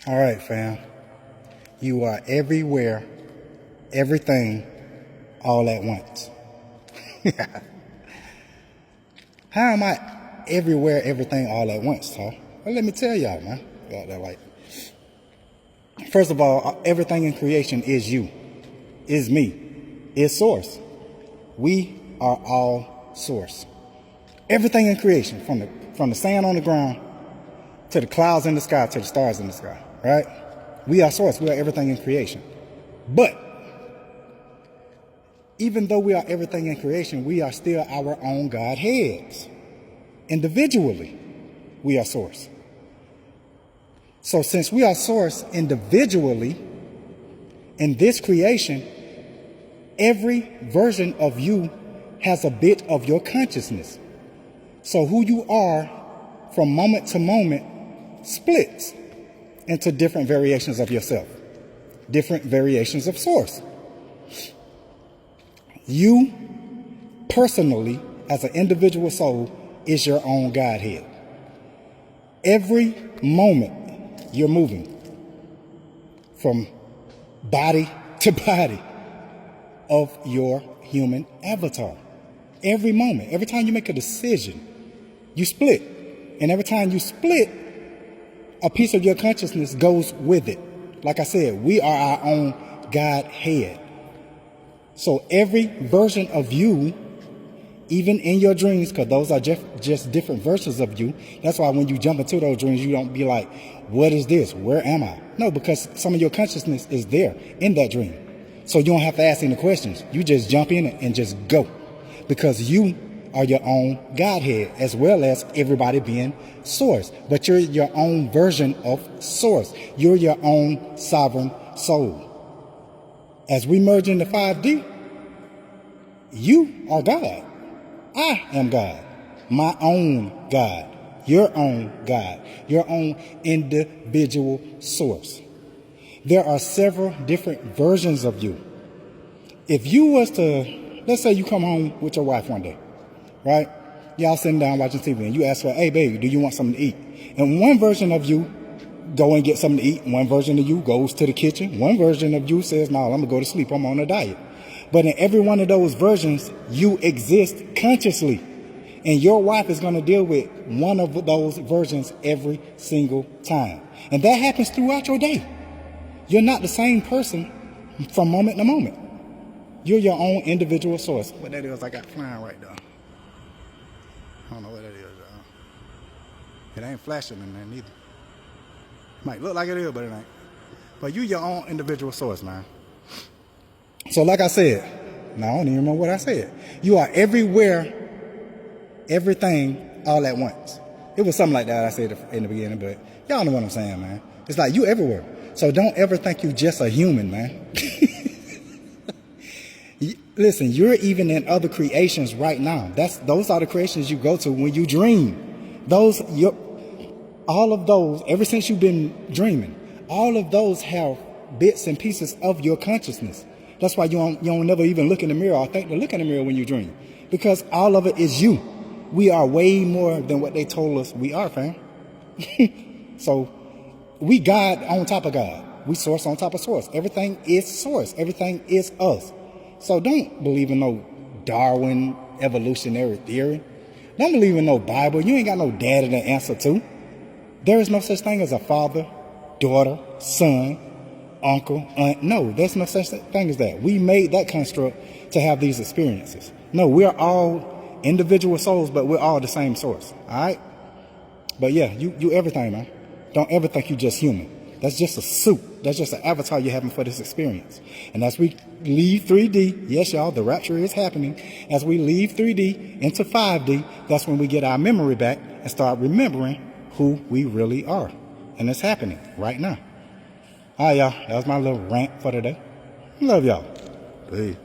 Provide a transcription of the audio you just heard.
All right, fam. You are everywhere, everything, all at once. How am I everywhere, everything, all at once, Ty? Well, let me tell y'all, man. Got that light. First of all, everything in creation is you, is me, is source. We are all source. Everything in creation, from the sand on the ground to the clouds in the sky to the stars in the sky, right? We are source. We are everything in creation. But even though we are everything in creation, we are still our own Godheads. Individually, we are source. So since we are source individually in this creation, every version of you has a bit of your consciousness. So who you are from moment to moment splits into different variations of yourself, different variations of source. You personally, as an individual soul, is your own Godhead. Every moment you're moving from body to body of your human avatar. Every moment, every time you make a decision, you split. And every time you split, a piece of your consciousness goes with it. Like I said, we are our own Godhead. So every version of you, even in your dreams, because those are just different versions of you. That's why when you jump into those dreams, you don't be like, what is this? Where am I? No, because some of your consciousness is there in that dream. So you don't have to ask any questions. You just jump in and just go. Because you are your own Godhead, as well as everybody being source. But you're your own version of source. You're your own sovereign soul. As we merge into 5D, you are God. I am God. My own God. Your own God. Your own individual source. There are several different versions of you. If you was to, let's say you come home with your wife one day, right? Y'all sitting down watching TV and you ask her, hey baby, do you want something to eat? And one version of you go and get something to eat. One version of you goes to the kitchen. One version of you says, no, I'm going to go to sleep. I'm on a diet. But in every one of those versions, you exist consciously. And your wife is going to deal with one of those versions every single time. And that happens throughout your day. You're not the same person from moment to moment. You're your own individual source. What that is, I got flying right there. I don't know what that is, y'all. It ain't flashing in there neither. Might look like it is, but it ain't. But you're your own individual source, man. So like I said, now I don't even remember what I said. You are everywhere, everything, all at once. It was something like that I said in the beginning, but y'all know what I'm saying, man. It's like you everywhere. So don't ever think you just a human, man. Listen, you're even in other creations right now. Those are the creations you go to when you dream. All of those, ever since you've been dreaming, all of those have bits and pieces of your consciousness. That's why you don't never even look in the mirror or think to look in the mirror when you dream. Because all of it is you. We are way more than what they told us we are, fam. So we God on top of God. We source on top of source. Everything is source. Everything is us. So don't believe in no Darwin evolutionary theory. Don't believe in no Bible. You ain't got no daddy to answer to. There is no such thing as a father, daughter, son, uncle, aunt. No, there's no such thing as that. We made that construct to have these experiences. No, we're all individual souls, but we're all the same source. All right? But yeah, you everything, man. Don't ever think you just human. That's just a suit. That's just an avatar you're having for this experience. And as we leave 3D, yes, y'all, the rapture is happening. As we leave 3D into 5D, that's when we get our memory back and start remembering who we really are. And it's happening right now. All right, y'all. That was my little rant for today. Love y'all. Peace.